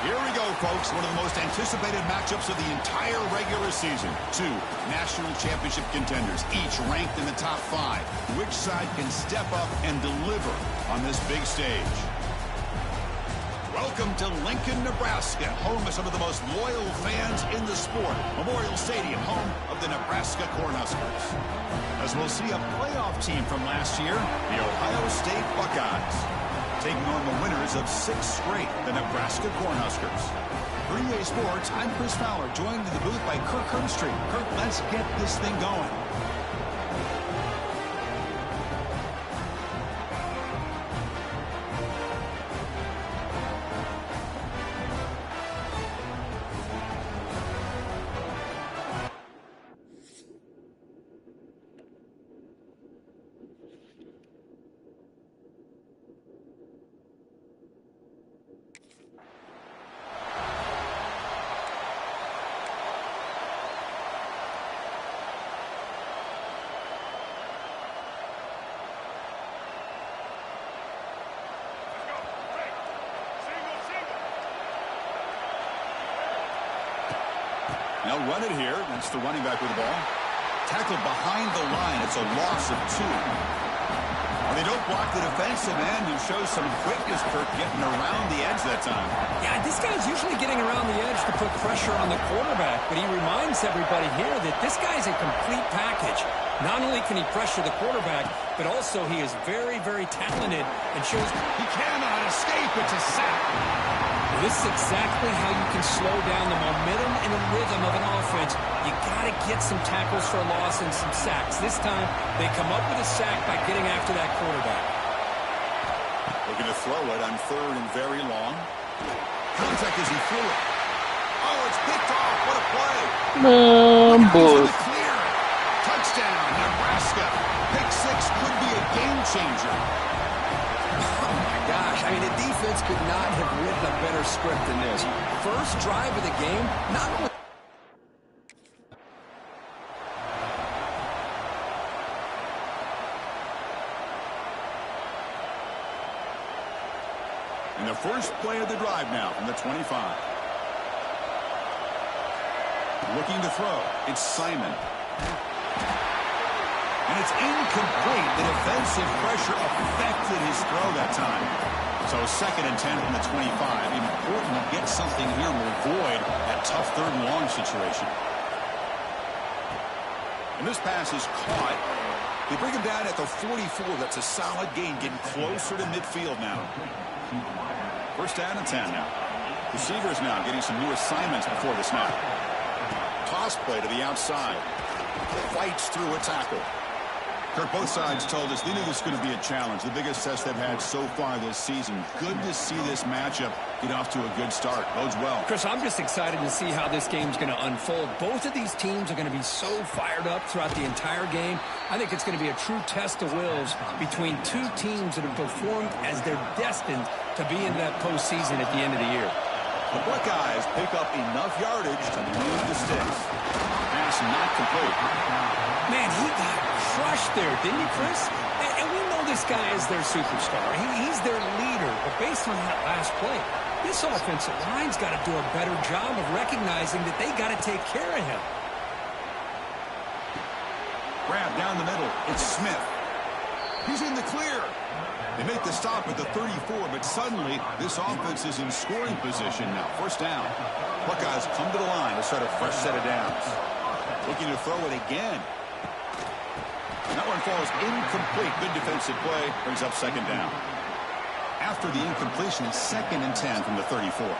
Here we go, folks. One of the most anticipated matchups of the entire regular season. Two national championship contenders, each ranked in the top 5. Which side can step up and deliver on this big stage? Welcome to Lincoln, Nebraska, home of some of the most loyal fans in the sport. Memorial Stadium, home of the Nebraska Cornhuskers. As we'll see a playoff team from last year, the Ohio State Buckeyes, taking on the winners of 6 straight, the Nebraska Cornhuskers. For EA Sports, I'm Chris Fowler, joined in the booth by Kirk Herbstreit. Kirk, let's get this thing going. They'll run it here. That's the running back with the ball. Tackled behind the line. It's a loss of 2. Well, they don't block the defensive end, who shows some quickness, Kirk, getting around the edge that time. Yeah, this guy's usually getting around the edge to put pressure on the quarterback, but he reminds everybody here that this guy's a complete package. Not only can he pressure the quarterback, but also he is very, very talented and shows he cannot escape. It's a sack. This is exactly how you can slow down the momentum and the rhythm of an offense. You got to get some tackles for a loss and some sacks. This time, they come up with a sack by getting after that quarterback. Looking to throw it on 3rd and very long. Contact as he threw it. Oh, it's picked off. What a play. Boy. Clear. Touchdown, Nebraska. Pick 6 could be a game changer. Gosh, I mean, the defense could not have written a better script than this. First drive of the game, not only... And the first play of the drive now from the 25. Looking to throw. It's Simon. And it's incomplete. The defensive pressure affected his throw that time. So 2nd and 10 from the 25. Important to get something here to avoid that tough 3rd and long situation. And this pass is caught. They bring him down at the 44. That's a solid gain, getting closer to midfield now. 1st down and 10 now. Receivers now getting some new assignments before the snap. Toss play to the outside. Fights through a tackle. Kirk, both sides told us they knew this was going to be a challenge, the biggest test they've had so far this season. Good to see this matchup get off to a good start. Bodes well. Chris, I'm just excited to see how this game's going to unfold. Both of these teams are going to be so fired up throughout the entire game. I think it's going to be a true test of wills between 2 teams that have performed as they're destined to be in that postseason at the end of the year. The Buckeyes pick up enough yardage to move the sticks. Pass not complete. Man, he got crushed there, didn't he, Chris? And we know this guy is their superstar. He's their leader. But based on that last play, this offensive line's got to do a better job of recognizing that they got to take care of him. Grab down the middle. It's Smith. He's in the clear. They make the stop at the 34, but suddenly this offense is in scoring position now. 1st down. Buckeyes come to the line to start a fresh set of downs. Looking to throw it again. That one falls incomplete. Good defensive play. Brings up 2nd down. After the incompletion, it's 2nd and 10 from the 34.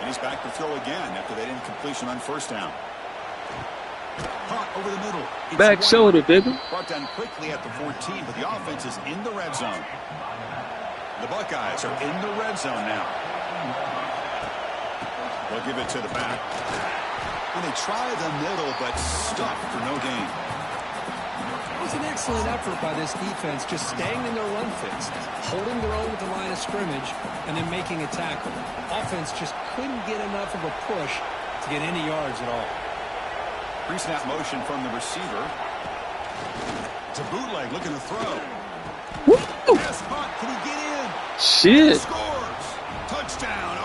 And he's back to throw again after that incompletion on 1st down. Caught over the middle. It's Back White. shoulder, baby. Brought down quickly at the 14, but the offense is in the red zone. The Buckeyes are in the red zone now. They'll give it to the back. And they try the middle, but stuffed for no gain. It was an excellent effort by this defense, just staying in their run fits, holding their own at the line of scrimmage, and then making a tackle. Offense just couldn't get enough of a push to get any yards at all. Pre-snap motion from the receiver. To bootleg, looking to throw. Woo! Pass caught. Can he get in? Shit. Scores. Touchdown,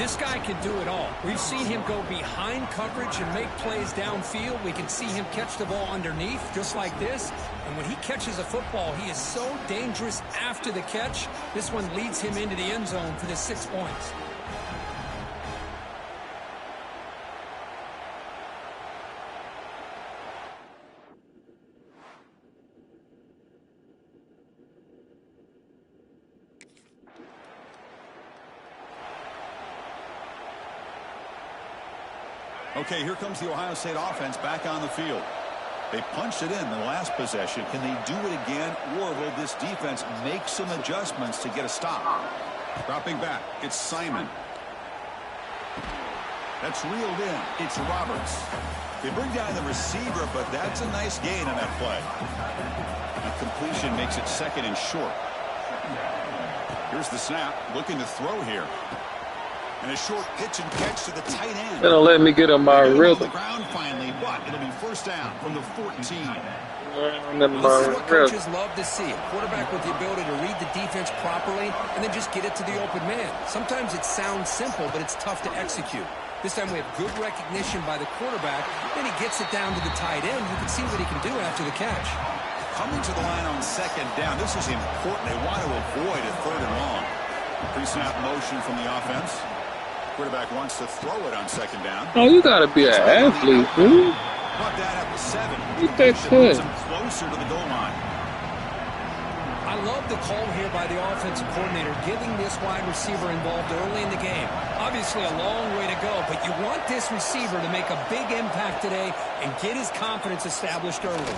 This guy can do it all. We've seen him go behind coverage and make plays downfield. We can see him catch the ball underneath, just like this. And when he catches a football, he is so dangerous after the catch. This one leads him into the end zone for the 6 points. Okay, here comes the Ohio State offense back on the field. They punched it in the last possession. Can they do it again, or will this defense make some adjustments to get a stop? Dropping back, it's Simon. That's reeled in. It's Roberts. They bring down the receiver, but that's a nice gain on that play. A completion makes it 2nd and short. Here's the snap, looking to throw here. And a short pitch and catch to the tight end. Gonna let me get on my rhythm. On the ground finally, but it'll be 1st down from the 14. This is what coaches love to see. A quarterback with the ability to read the defense properly and then just get it to the open man. Sometimes it sounds simple, but it's tough to execute. This time we have good recognition by the quarterback. Then he gets it down to the tight end. You can see what he can do after the catch. Coming to the line on 2nd down. This is important. They want to avoid a 3rd and long. Pre-snap motion from the offense. Quarterback wants to throw it on 2nd down. Oh, you gotta be an athlete, dude. Brought that up to 7. Get that touch. Closer to the goal line. I love the call here by the offensive coordinator, getting this wide receiver involved early in the game. Obviously a long way to go, but you want this receiver to make a big impact today and get his confidence established early.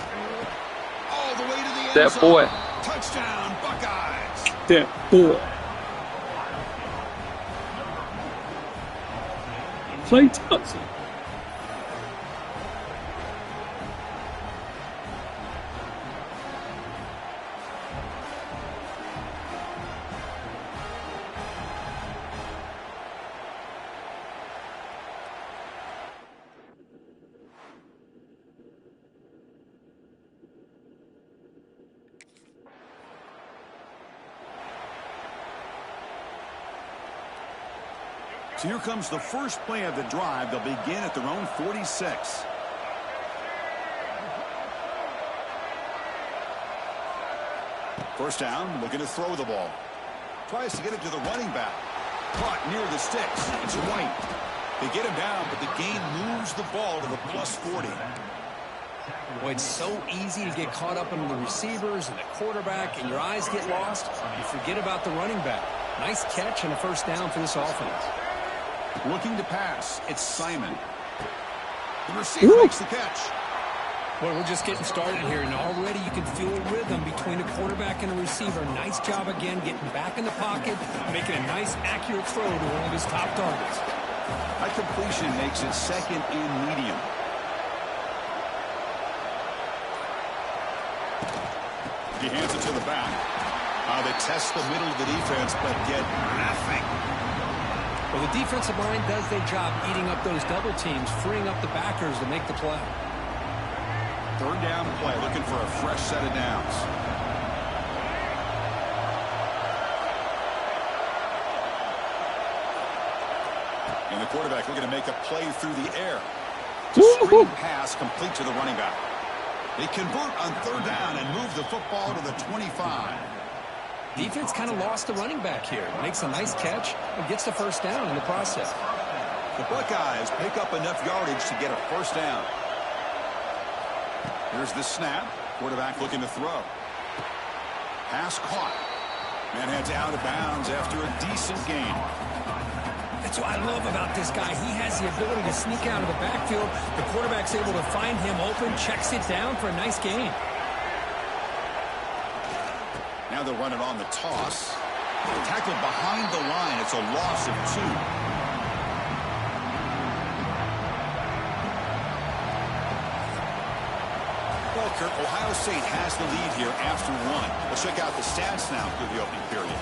All the way to the end That zone. boy. Touchdown, Buckeyes. That boy. Clay Thompson. So here comes the first play of the drive. They'll begin at their own 46. First down, looking to throw the ball. Tries to get it to the running back. Caught near the sticks. It's White. They get him down, but the gain moves the ball to the +40. Boy, it's so easy to get caught up in the receivers and the quarterback, and your eyes get lost. You forget about the running back. Nice catch and a 1st down for this offense. Looking to pass. It's Simon. The receiver makes the catch. Well, we're just getting started here, and already you can feel a rhythm between a quarterback and a receiver. Nice job again getting back in the pocket, making a nice, accurate throw to one of his top targets. That completion makes it 2nd and medium. He hands it to the back. They test the middle of the defense, but get nothing. Well, the defensive line does their job eating up those double teams, freeing up the backers to make the play. 3rd down play, looking for a fresh set of downs. And the quarterback looking to make a play through the air. Screen pass complete to the running back. They convert on 3rd down and move the football to the 25. Defense kind of lost the running back here. Makes a nice catch and gets the 1st down in the process. The Buckeyes pick up enough yardage to get a 1st down. Here's the snap. Quarterback looking to throw. Pass caught. And heads out of bounds after a decent gain. That's what I love about this guy. He has the ability to sneak out of the backfield. The quarterback's able to find him open, checks it down for a nice gain. Now they'll run it on the toss. Tackled behind the line. It's a loss of 2. Well, Kirk, Ohio State has the lead here after 1. Let's check out the stats now through the opening period.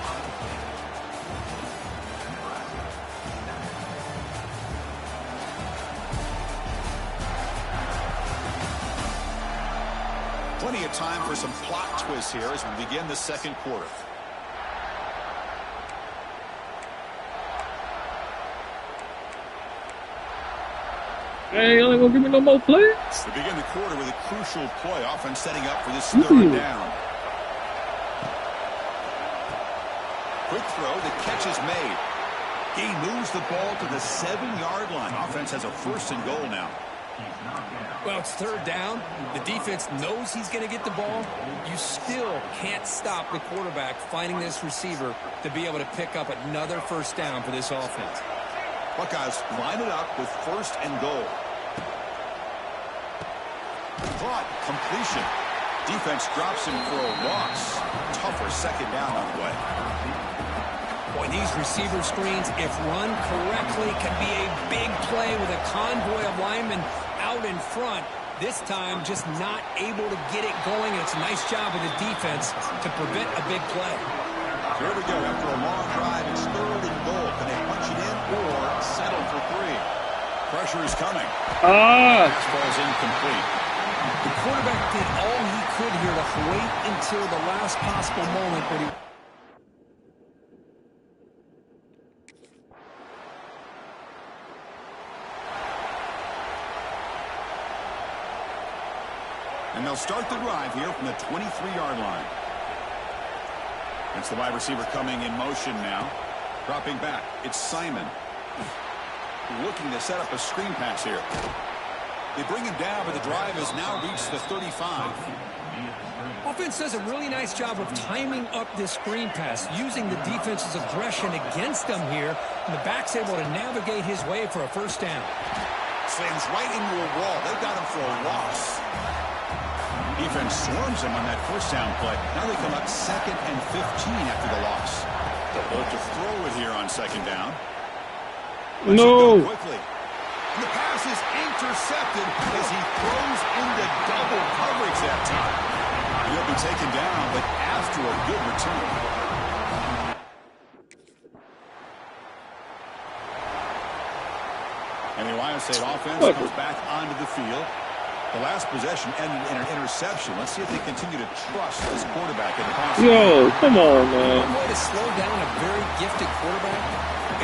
Plenty of time for some plot twists here as we begin the 2nd quarter. Hey, you ain't gonna give me no more plays? We begin the quarter with a crucial play. Offense setting up for this third down. Quick throw. The catch is made. He moves the ball to the 7-yard line. Offense has a 1st and goal now. Well, it's third down. The defense knows he's going to get the ball. You still can't stop the quarterback finding this receiver to be able to pick up another 1st down for this offense. Buckeyes line it up with 1st and goal. Caught. Completion. Defense drops him for a loss. Tougher 2nd down on the way. Boy, these receiver screens, if run correctly, can be a big play with a convoy of linemen out in front. This time, just not able to get it going. And it's a nice job of the defense to prevent a big play. Here we go. After a long drive, it's 3rd and goal. Can they punch it in or settle for 3? Pressure is coming. Fastball's incomplete. The quarterback did all he could here to wait until the last possible moment, but he... And they'll start the drive here from the 23-yard line. It's the wide receiver coming in motion now. Dropping back. It's Simon. Looking to set up a screen pass here. They bring him down, but the drive has now reached the 35. Offense does a really nice job of timing up this screen pass, using the defense's aggression against them here, and the back's able to navigate his way for a 1st down. Slams right into a wall. They've got him for a loss. Defense swarms him on that 1st down play. Now they come up 2nd and 15 after the loss. They'll look to throw it here on 2nd down. No. Quickly. And the pass is intercepted as he throws into double coverage that time. He'll be taken down, but after a good return. And the Ohio State offense comes back onto the field. The last possession ended in an interception. Let's see if they continue to trust this quarterback in the passing. Yo, come on, man. One way to slow down a very gifted quarterback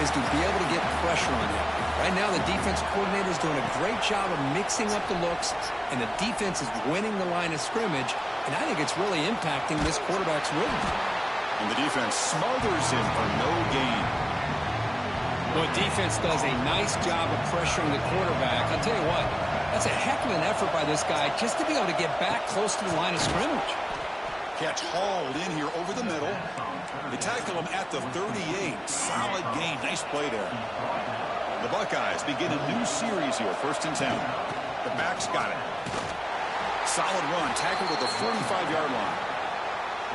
is to be able to get pressure on him. Right now, the defense coordinator is doing a great job of mixing up the looks, and the defense is winning the line of scrimmage, and I think it's really impacting this quarterback's rhythm. And the defense smothers him for no gain. Well, defense does a nice job of pressuring the quarterback. I'll tell you what, that's a heck of an effort by this guy just to be able to get back close to the line of scrimmage. Catch hauled in here over the middle. They tackle him at the 38. Solid gain. Nice play there. The Buckeyes begin a new series here. 1st and 10. The back's got it. Solid run. Tackled at the 45-yard line.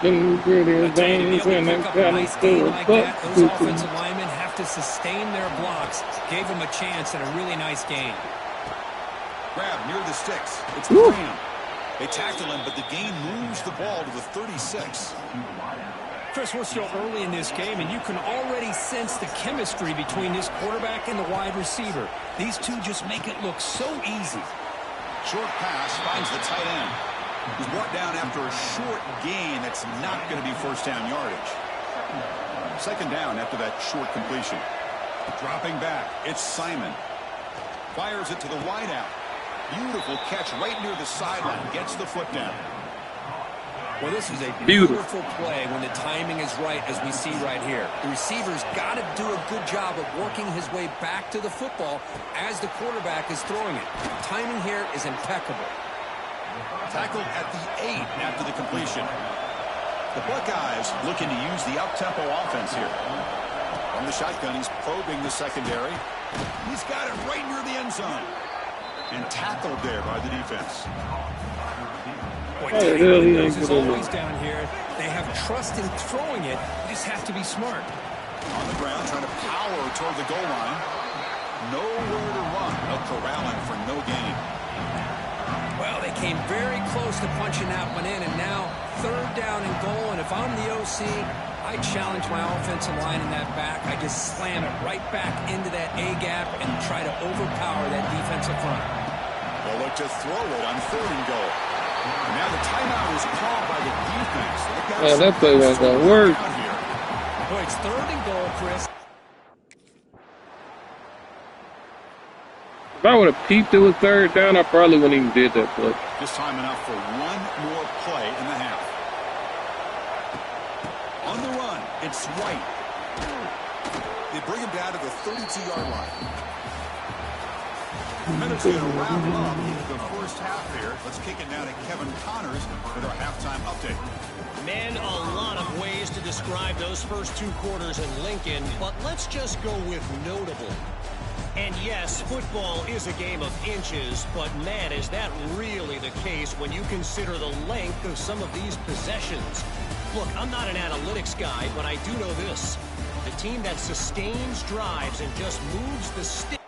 To be able to pick up a nice game like that, those offensive linemen have to sustain their blocks. Gave them a chance at a really nice game. Grab near the sticks. It's Graham. They tackle him, but the gain moves the ball to the 36. Chris, we're still early in this game, and you can already sense the chemistry between this quarterback and the wide receiver. These two just make it look so easy. Short pass finds the tight end. He's brought down after a short gain that's not going to be 1st down yardage. 2nd down after that short completion. Dropping back, it's Simon. Fires it to the wideout. Beautiful catch right near the sideline. Gets the foot down. Well, this is a beautiful play when the timing is right, as we see right here. The receiver's got to do a good job of working his way back to the football as the quarterback is throwing it. The timing here is impeccable. Tackled at the 8 after the completion. The Buckeyes looking to use the up-tempo offense here. From the shotgun, he's probing the secondary. He's got it right near the end zone. And tackled there by the defense. Boy, is always down here. They have trust in throwing it. You just have to be smart. On the ground, trying to power toward the goal line. Nowhere to run. They'll corral him for no gain. Well, they came very close to punching that one in, and now 3rd down and goal. And if I'm the OC, I challenge my offensive line in that back. I just slam it right back into that A-gap and try to overpower that defensive front. They'll look to throw it on 3rd and goal. And now the timeout is called by the defense. Man, that play ain't gonna work. Boy, it's 3rd and goal, Chris. If I would have peeped it was third down, I probably wouldn't even did that play. Just time enough for one more play in the half. On the run, it's White. They bring him down to the 32-yard line. Minutes going to wrap up the first half here. Let's kick it now to Kevin Connors with our halftime update. Man, a lot of ways to describe those first two quarters in Lincoln, but let's just go with notable. And yes, football is a game of inches, but man, is that really the case when you consider the length of some of these possessions. Look, I'm not an analytics guy, but I do know this. The team that sustains drives and just moves the stick.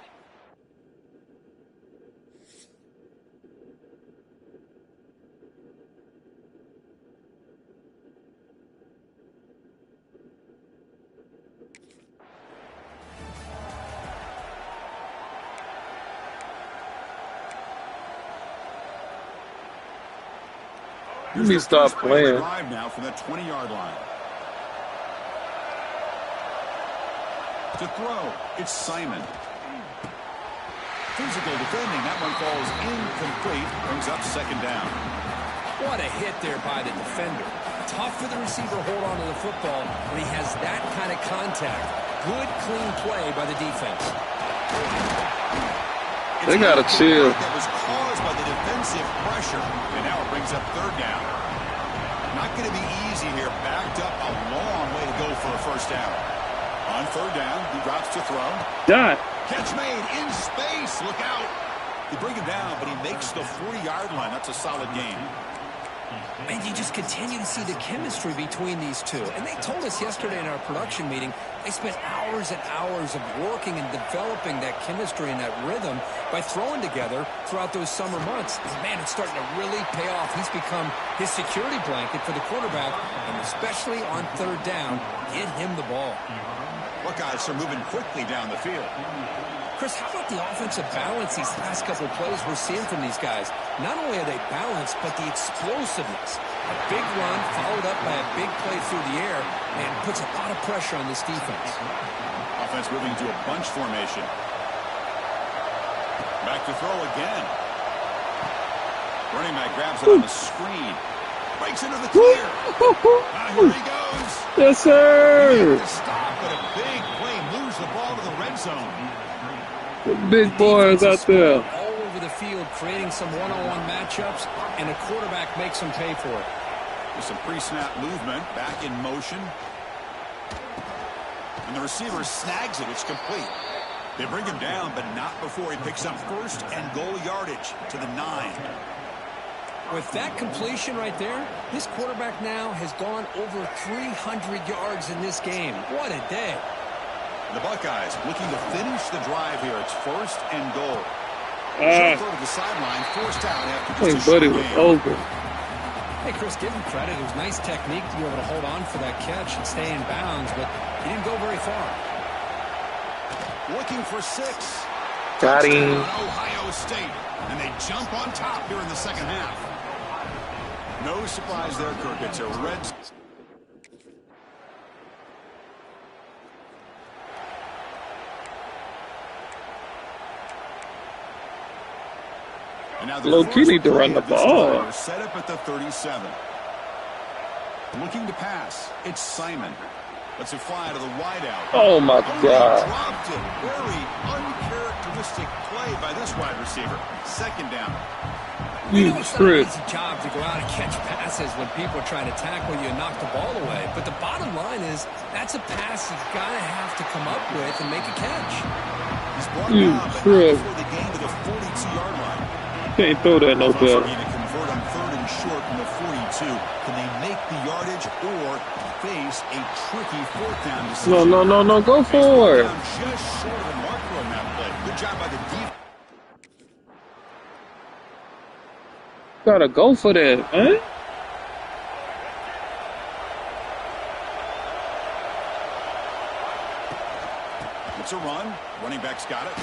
Let me stop playing. Drive now from that 20-yard line. To throw, it's Simon. Physical defending. That one falls incomplete. Brings up second down. What a hit there by the defender. Tough for the receiver to hold on to the football when he has that kind of contact. Good, clean play by the defense. They got to chill. That was caused by the defensive pressure. And now it brings up third down. Not going to be easy here. Backed up a long way to go for a first down. On third down, he drops to throw. Done. Catch made in space. Look out. They bring him down, but he makes the 40-yard line. That's a solid game. And you just continue to see the chemistry between these two. And they told us yesterday in our production meeting, they spent hours and hours of working and developing that chemistry and that rhythm by throwing together throughout those summer months. And man, it's starting to really pay off. He's become his security blanket for the quarterback, and especially on third down, get him the ball. Buckeyes are moving quickly down the field. Chris, how about the offensive balance these last couple of plays we're seeing from these guys? Not only are they balanced, but the explosiveness. A big run followed up by a big play through the air, and puts a lot of pressure on this defense. Offense moving to a bunch formation. Back to throw again. Running back grabs it on the screen. Breaks into the clear. Here he goes. Yes, sir. Stop, but a big play moves the ball to the red zone. The big boys out there. All over the field, creating some one-on-one matchups, and the quarterback makes them pay for it. With some pre-snap movement, back in motion. And the receiver snags it. It's complete. They bring him down, but not before he picks up first and goal yardage to the 9. With that completion right there, this quarterback now has gone over 300 yards in this game. What a day. The Buckeyes looking to finish the drive here. It's first and goal. So throw to the sideline, forced out after just a Buddy short was game. over. Hey, Chris, give him credit. It was nice technique to be able to hold on for that catch and stay in bounds, but he didn't go very far. Looking for 6. Got him. Ohio State. And they jump on top here in the second half. No surprise there, Kirk. It's a red. And now the Low-key need to run the ball. Set up at the 37. Looking to pass. It's Simon. Lets it fly to the wideout. Oh, my God. Dropped it. Very uncharacteristic play by this wide receiver. Second down. You It's not an trip. easy job to go out and catch passes when people are trying to tackle you and knock the ball away. But the bottom line is, that's a pass you've got to have to come up with and make a catch. He's brought You down, but trip. not before the game to the 42-yard line. Can't throw that no Offense better. need to convert on third and short from the 42. Can they make the yardage or face a tricky fourth down decision? No. Go for it. Down just short of the marker on that play. Good job by the defense. Gotta go for that, man. It's a run. Running back's got it.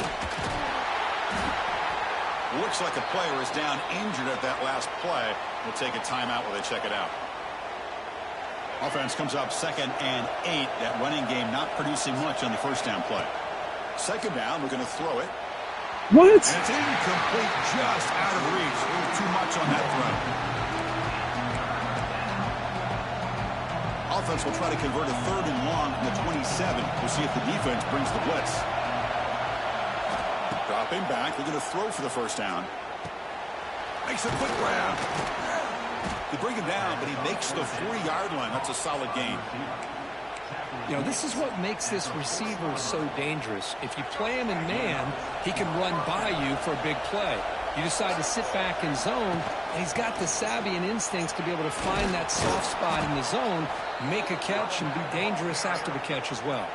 Looks like a player is down injured at that last play. We'll take a timeout while they check it out. Offense comes up 2nd and 8. That running game not producing much on the first down play. Second down, we're going to throw it. What? And it's incomplete, just out of reach. A little too much on that throw. Offense will try to convert a 3rd and long from the 27. We'll see if the defense brings the blitz. Dropping back. They're going to throw for the first down. Makes a quick grab. They bring him down, but he makes the 40-yard line. That's a solid gain. You know, this is what makes this receiver so dangerous. If you play him in man, he can run by you for a big play. You decide to sit back in zone, and he's got the savvy and instincts to be able to find that soft spot in the zone, make a catch, and be dangerous after the catch as well.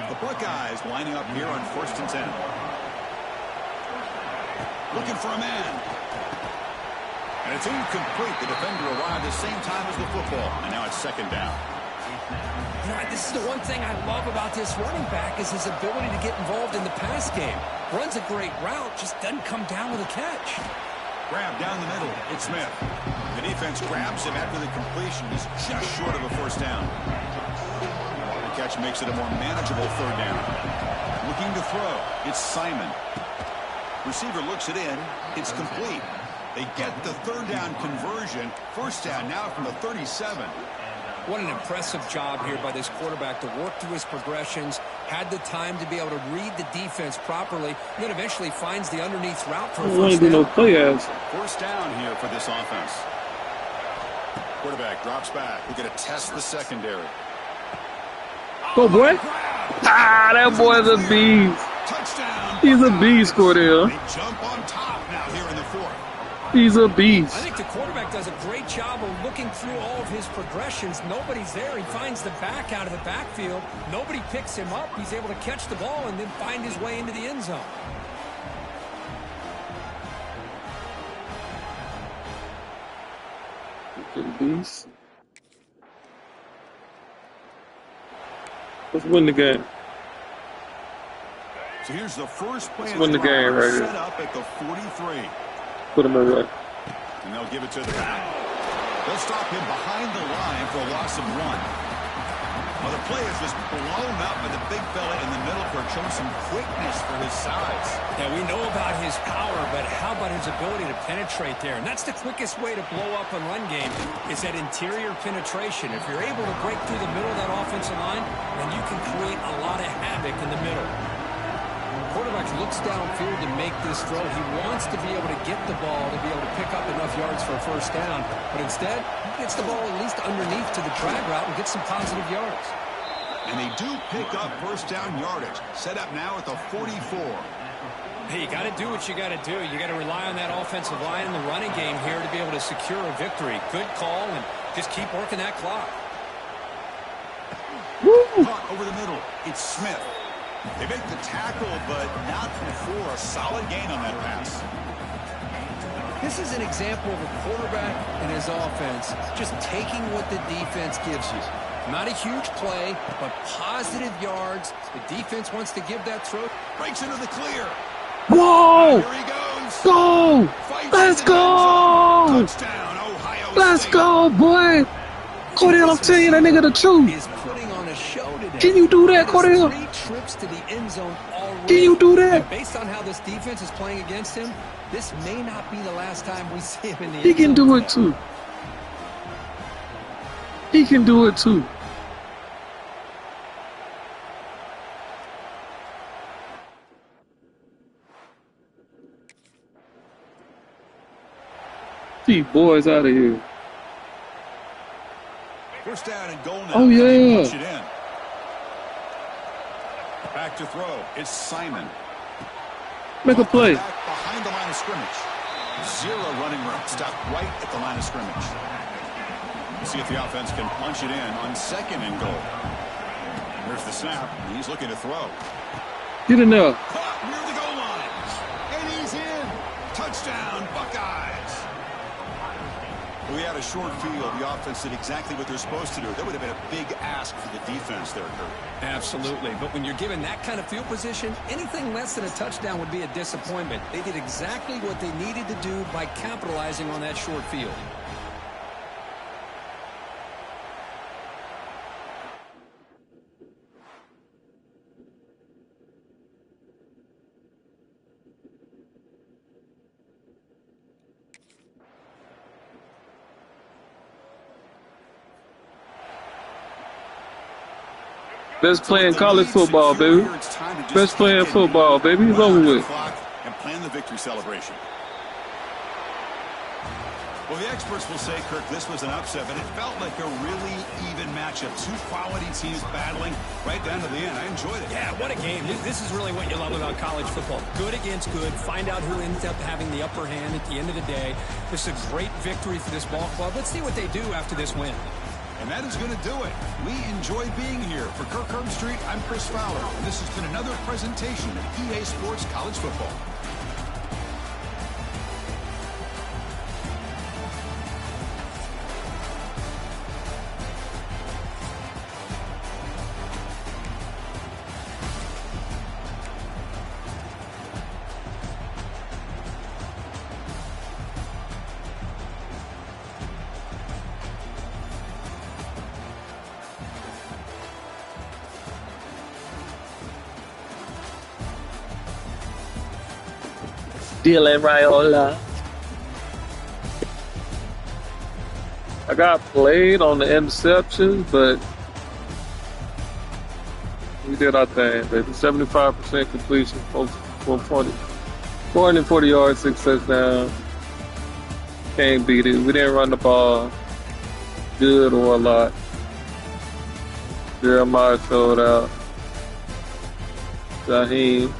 The Buckeyes lining up here on 1st and 10. Looking for a man. And it's incomplete. The defender arrived at the same time as the football. And now it's 2nd down. You know, this is the one thing I love about this running back is his ability to get involved in the pass game. Runs a great route, just doesn't come down with a catch. Grab down the middle. It's Smith. The defense grabs him after the completion. He's just short of a 1st down. The catch makes it a more manageable 3rd down. Looking to throw. It's Simon. Receiver looks it in. It's complete. They get the 3rd down conversion. 1st down now from the 37. What an impressive job here by this quarterback to work through his progressions, had the time to be able to read the defense properly, and then eventually finds the underneath route for a first down. No play ass. 1st down here for this offense. Quarterback drops back. We're going to test the secondary. Go, boy. Ah, that boy's a beast. Touchdown. He's a beast, Cordell. They jump on top now here in the 4th. He's a beast. I think the quarterback does a great job of looking through all of his progressions. Nobody's there. He finds the back out of the backfield. Nobody picks him up. He's able to catch the ball and then find his way into the end zone. Beast. Let's win the game. So here's the first play. Let's win the game right here. Set up at the 43. Put him away. And they'll give it to the back. They'll stop him behind the line for a loss of 1. Well, the play is just blown up by the big fella in the middle for showing some quickness for his size. Yeah, we know about his power, but how about his ability to penetrate there? And that's the quickest way to blow up a run game is that interior penetration. If you're able to break through the middle of that offensive line, then you can create a lot of havoc in the middle. Quarterback looks downfield to make this throw. He wants to be able to get the ball to be able to pick up enough yards for a 1st down. But instead, he gets the ball at least underneath to the drag route and gets some positive yards. And they do pick up 1st down yardage. Set up now at the 44. Hey, you got to do what you got to do. You got to rely on that offensive line in the running game here to be able to secure a victory. Good call, and just keep working that clock. Caught over the middle. It's Smith. They make the tackle, but not before a solid gain on that pass. This is an example of a quarterback and his offense just taking what the defense gives you. Not a huge play, but positive yards. The defense wants to give that throw. Breaks into the clear. Whoa! Here he goes. Go! Let's go! Touchdown, Ohio Let's State. go, boy! Cordell, I'm telling you, that nigga the truth. Is putting on a show today. Can you do that, Cordell? 3 trips to the end zone already. Can you do that? And based on how this defense is playing against him, this may not be the last time we see him in the He end can zone do it today. too. He can do it too. These boys out of here. 1st down and goal now. Oh, yeah. They punch it in. Back to throw. It's Simon. Make a play. Back behind the line of scrimmage. 0 running room. Stopped right at the line of scrimmage. We'll see if the offense can punch it in on 2nd and goal. Here's the snap. He's looking to throw. Get in there. Caught near the goal line. And he's in. Touchdown, Buckeyes. We had a short field. The offense did exactly what they're supposed to do. That would have been a big ask for the defense there, Kurt. Absolutely. But when you're given that kind of field position, anything less than a touchdown would be a disappointment. They did exactly what they needed to do by capitalizing on that short field. Best So playing with the college lead football, secure baby. here, it's time to just Best playing get football, baby. It's run over out the with. clock and plan the victory celebration. Well, the experts will say, Kirk, this was an upset, but it felt like a really even matchup. Two quality teams battling right down to the end. I enjoyed it. Yeah, what a game. This is really what you love about college football. Good against good. Find out who ends up having the upper hand at the end of the day. This is a great victory for this ball club. Let's see what they do after this win. And that is going to do it. We enjoyed being here. For Kirk Herbstreit, I'm Chris Fowler, and this has been another presentation of EA Sports College Football. Dylan Raiola. I got played on the interceptions, but we did our thing, baby. 75% completion, 440 yards, 6 touchdowns. Can't beat it. We didn't run the ball good or a lot. Jeremiah showed out. Jaheim.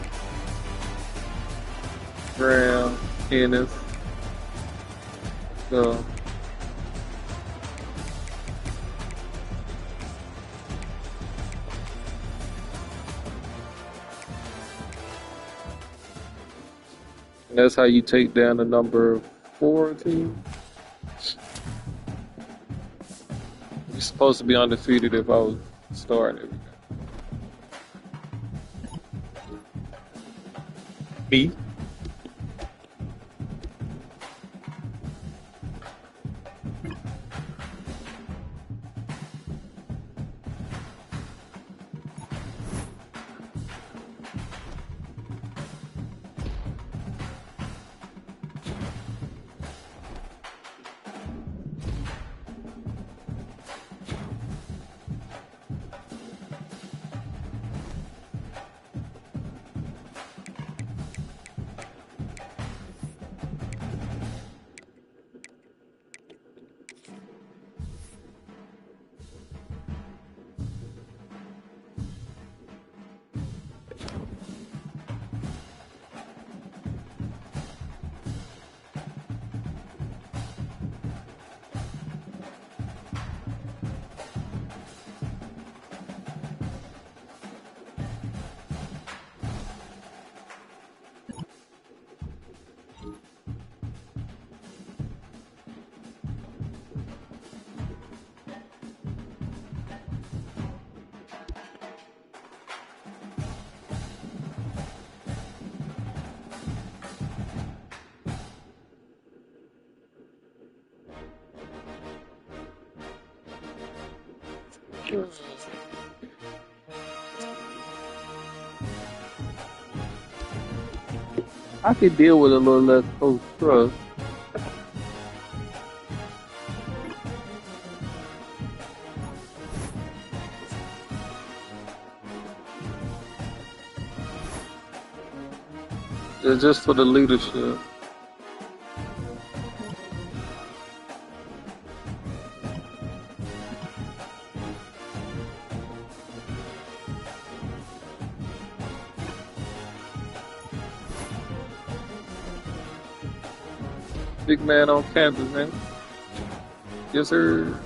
Graham, Ennis. So and that's how you take down the number 4 team. You're supposed to be undefeated if I was starting every game. Me? I could deal with a little less post trust. Just for the leadership. Big man on campus, man. Yes, sir.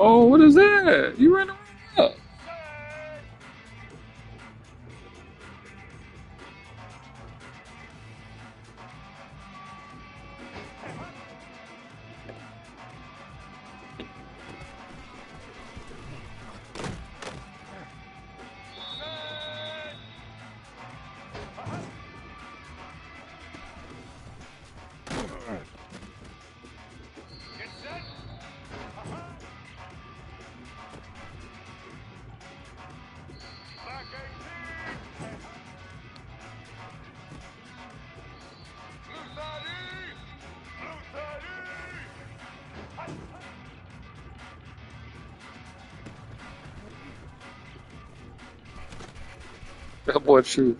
Oh, what is that? You running up. That boy true.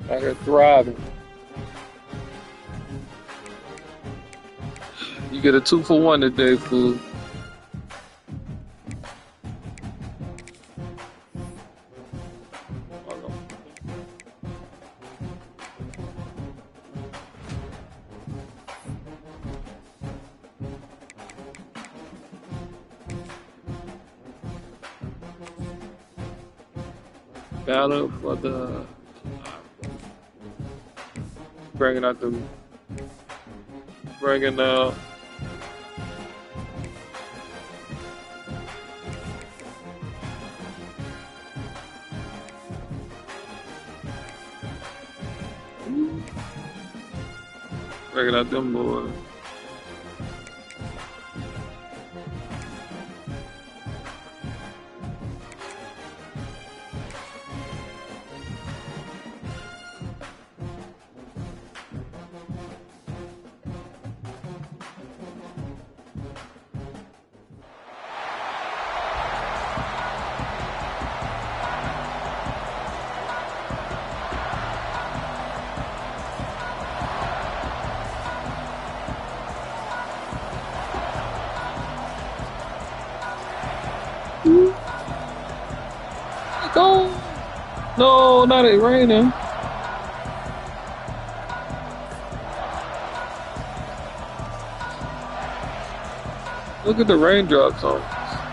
Out here thriving. You get a 2-for-1 today, fool. Battle for the bringing out them boys. Go! No, not it raining. Look at the raindrops on.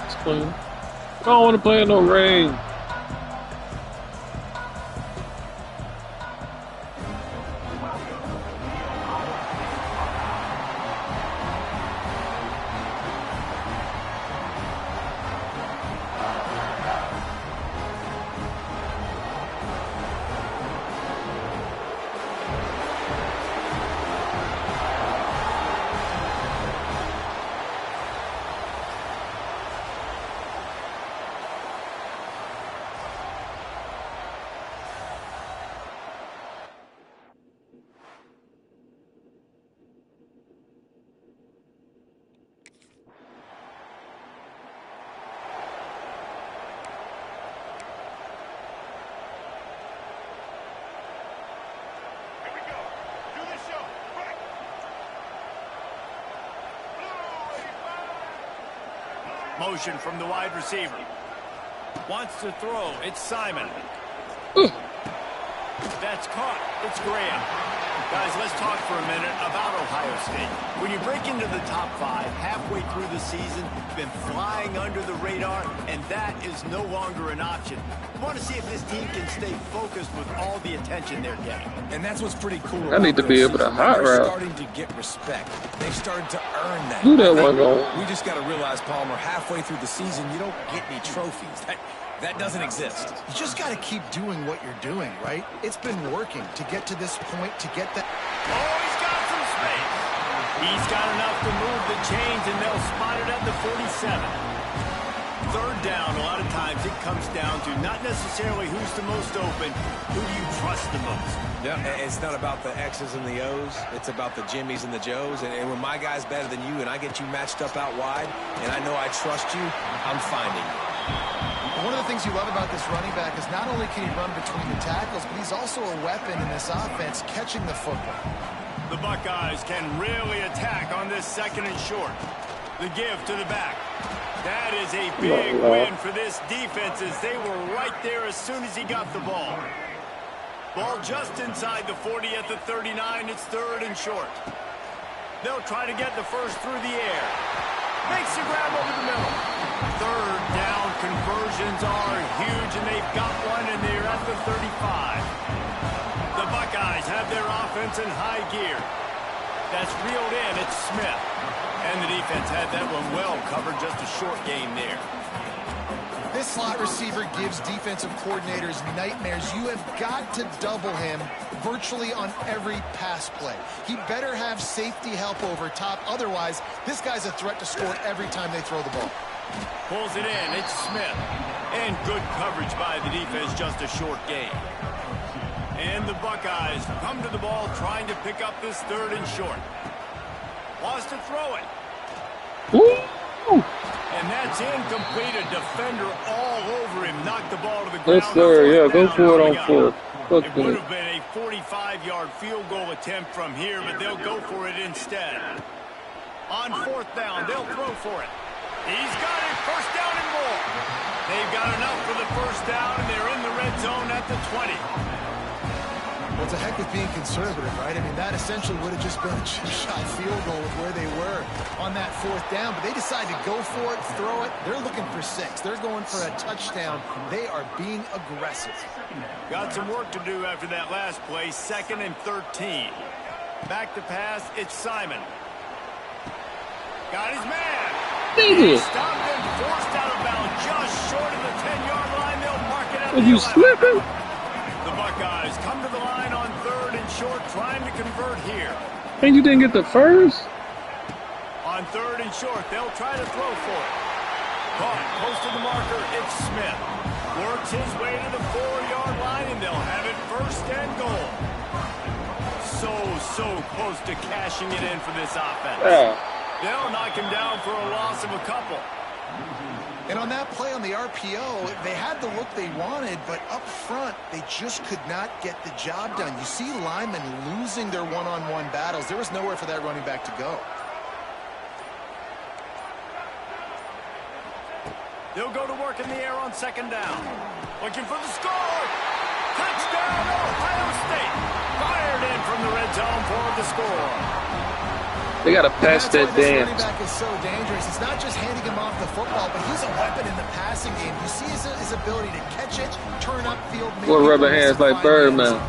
It's clean. I don't want to play in no rain. Motion from the wide receiver. Wants to throw. It's Simon. That's caught. It's Graham. Guys, let's talk for a minute about Ohio State. When you break into the top 5 halfway through the season, you've been flying under the radar, and that is no longer an option. You want to see if this team can stay focused with all the attention they're getting. And that's what's pretty cool. I need to be able to hot They're route. starting to get respect. They've started to earn that. Do that one going. We just got to realize, Palmer, halfway through the season, you don't get any trophies. That doesn't exist. You just got to keep doing what you're doing, right? It's been working to get to this point, to get that. Oh, he's got some space. He's got enough to move the chains, and they'll spot it at the 47. Third down, a lot of times it comes down to not necessarily who's the most open, who do you trust the most? Yeah, it's not about the X's and the O's. It's about the Jimmys and the Joes. And when my guy's better than you and I get you matched up out wide, and I know I trust you, I'm finding you. One of the things you love about this running back is not only can he run between the tackles, but he's also a weapon in this offense catching the football. The Buckeyes can really attack on this 2nd and short. The give to the back. That is a big win for this defense as they were right there as soon as he got the ball. Ball just inside the 40 at the 39. It's 3rd and short. They'll try to get the first through the air. Makes the grab over the middle. 3rd down conversions are huge, and they've got one, and they're at the 35. The Buckeyes have their offense in high gear. That's reeled in. It's Smith. And the defense had that one well covered. Just a short game there. This slot receiver gives defensive coordinators nightmares. You have got to double him virtually on every pass play. He better have safety help over top. Otherwise, this guy's a threat to score every time they throw the ball. Pulls it in. It's Smith. And good coverage by the defense. Just a short game. And the Buckeyes come to the ball trying to pick up this 3rd and short. Wants to throw it. Woo! And that's incomplete. A defender all over him. Knocked the ball to the ground. Yes, sir. Yeah, go for it on 4th. It would have been a 45-yard field goal attempt from here, but they'll go for it instead. On 4th down, they'll throw for it. He's got it. 1st down and more. They've got enough for the 1st down, and they're in the red zone at the 20. Well, it's a heck of being conservative, right? I mean, that essentially would have just been a chip-shot field goal with where they were on that 4th down. But they decided to go for it, throw it. They're looking for 6. They're going for a touchdown. They are being aggressive. Got some work to do after that last play. 2nd and 13. Back to pass. It's Simon. Got his man. Stopped and forced out of bounds just short of the 10-yard line. They'll mark it at the 11. You slipping? The Buckeyes come to the line on 3rd and short, trying to convert here. And you didn't get the first? On 3rd and short, they'll try to throw for it. Caught, close to the marker, it's Smith. Works his way to the 4-yard line, and they'll have it 1st and goal. So close to cashing it in for this offense. Yeah. They'll knock him down for a loss of a couple. And on that play on the RPO, they had the look they wanted, but up front, they just could not get the job done. You see linemen losing their one-on-one battles. There was nowhere for that running back to go. They'll go to work in the air on 2nd down. Looking for the score. Touchdown, Ohio State. Fired in from the red zone for the score. They got to pass that dance. This dance. running back is so dangerous. It's not just handing him off the football, but he's a weapon in the passing game. You see his ability to catch it, turn upfield. With rubber hands like Birdman.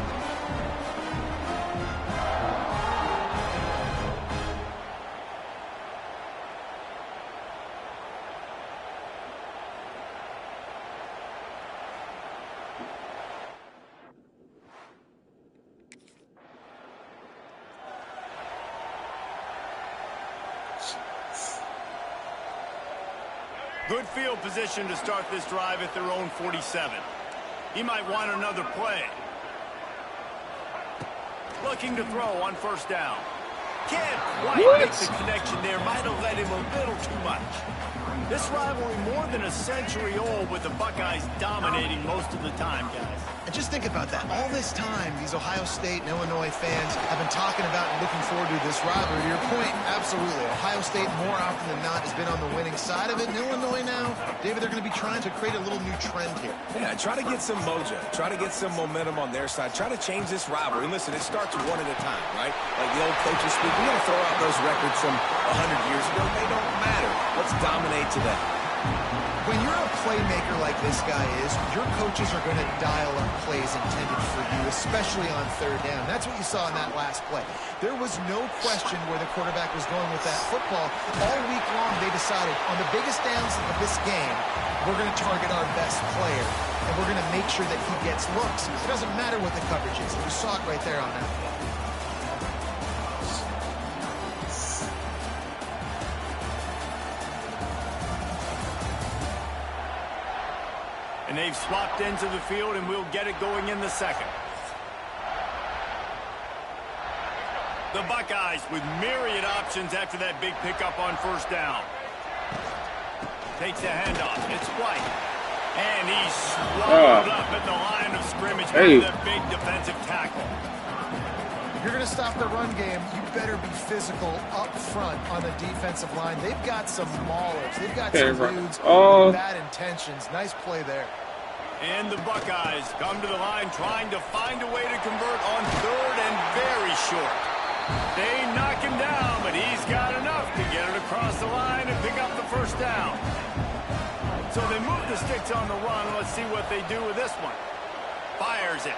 Good field position to start this drive at their own 47. He might want another play. Looking to throw on 1st down. Can't quite make the connection there. Might have let him a little too much. This rivalry more than a century old, with the Buckeyes dominating most of the time, guys. And just think about that. All this time, these Ohio State and Illinois fans have been talking about and looking forward to this rivalry. To your point, absolutely. Ohio State, more often than not, has been on the winning side of it. And Illinois now, David, they're going to be trying to create a little new trend here. Yeah, try to get some mojo. Try to get some momentum on their side. Try to change this rivalry. Listen, it starts one at a time, right? Like the old coaches speak. We got to throw out those records from 100 years ago. They don't matter. Let's dominate today. When you're a playmaker like this guy is, your coaches are going to dial up plays intended for you, especially on third down. That's what you saw in that last play. There was no question where the quarterback was going with that football. All week long, they decided on the biggest downs of this game, we're going to target our best player, and we're going to make sure that he gets looks. It doesn't matter what the coverage is. You saw it right there on that play. And they've swapped into the field, and we'll get it going in the second. The Buckeyes with myriad options after that big pickup on first down. Takes the handoff. It's White. And he's swallowed up at the line of scrimmage by the big defensive tackle. If you're going to stop the run game, you better be physical up front on the defensive line. They've got some maulers. They've got some dudes with bad intentions. Nice play there. And the Buckeyes come to the line trying to find a way to convert on third and very short. They knock him down, but he's got enough to get it across the line and pick up the first down. So they move the sticks on the run. Let's see what they do with this one. Fires it.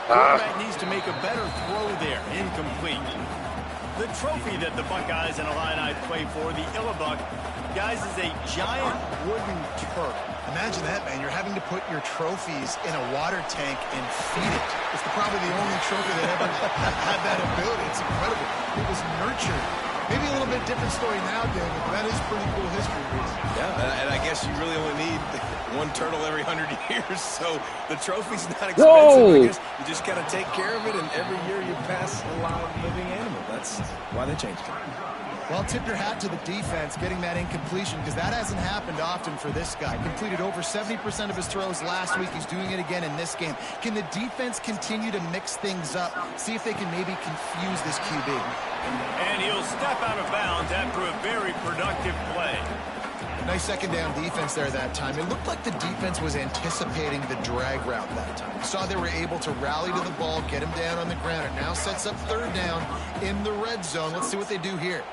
Quarterback needs to make a better throw there. Incomplete. The trophy that the Buckeyes and Illini play for, the Illabuck, guys, is a giant wooden turtle. Imagine that, man. You're having to put your trophies in a water tank and feed it. It's probably the only trophy that ever had that ability. It's incredible. It was nurtured. Maybe a little bit different story now, David, but that is pretty cool history, Reese. Yeah, and I guess you really only need one turtle every 100 years, so the trophy's not expensive. I guess you just got to take care of it, and every year you pass a live living animal. That's why they changed it. Well, tip your hat to the defense getting that incompletion, because that hasn't happened often for this guy. Completed over 70% of his throws last week. He's doing it again in this game. Can the defense continue to mix things up? See if they can maybe confuse this QB. And he'll step out of bounds after a very productive play. Nice second down defense there that time. It looked like the defense was anticipating the drag route that time. Saw they were able to rally to the ball, get him down on the ground. It now sets up third down in the red zone. Let's see what they do here.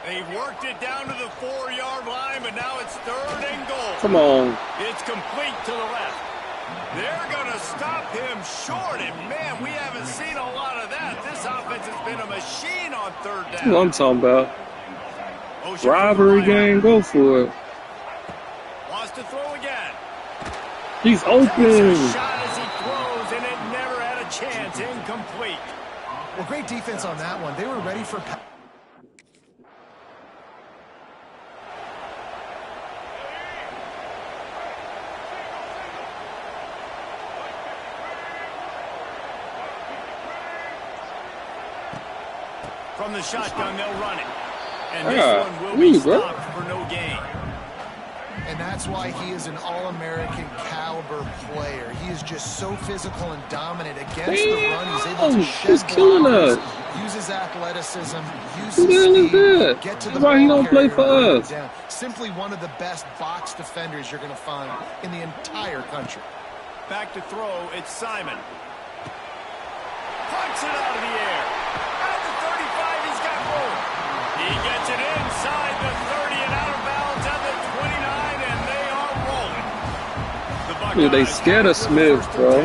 They've worked it down to the 4-yard line, but now it's third and goal. Come on. It's complete to the left. They're going to stop him short, and man, we haven't seen a lot of that. This offense has been a machine on third down. That's what I'm talking about. Rivalry game, go for it. Wants to throw again. He's open. Shot as he throws, and it never had a chance. Incomplete. Well, great defense on that one. They were ready for... From the shotgun, they'll run it. And this one will be stopped for no gain. And that's why he is an All-American caliber player. He is just so physical and dominant against the run. He's able to shed blocks, uses athleticism, uses speed, get to the ball. Why he don't play for us? Down. Simply one of the best box defenders you're going to find in the entire country. Back to throw, it's Simon. Punts it out of the air. At the 35, he's got room. He gets it inside the 30 and out of bounds at the 29, and they are rolling. The Buckeyes, dude, they scared of Smith, bro.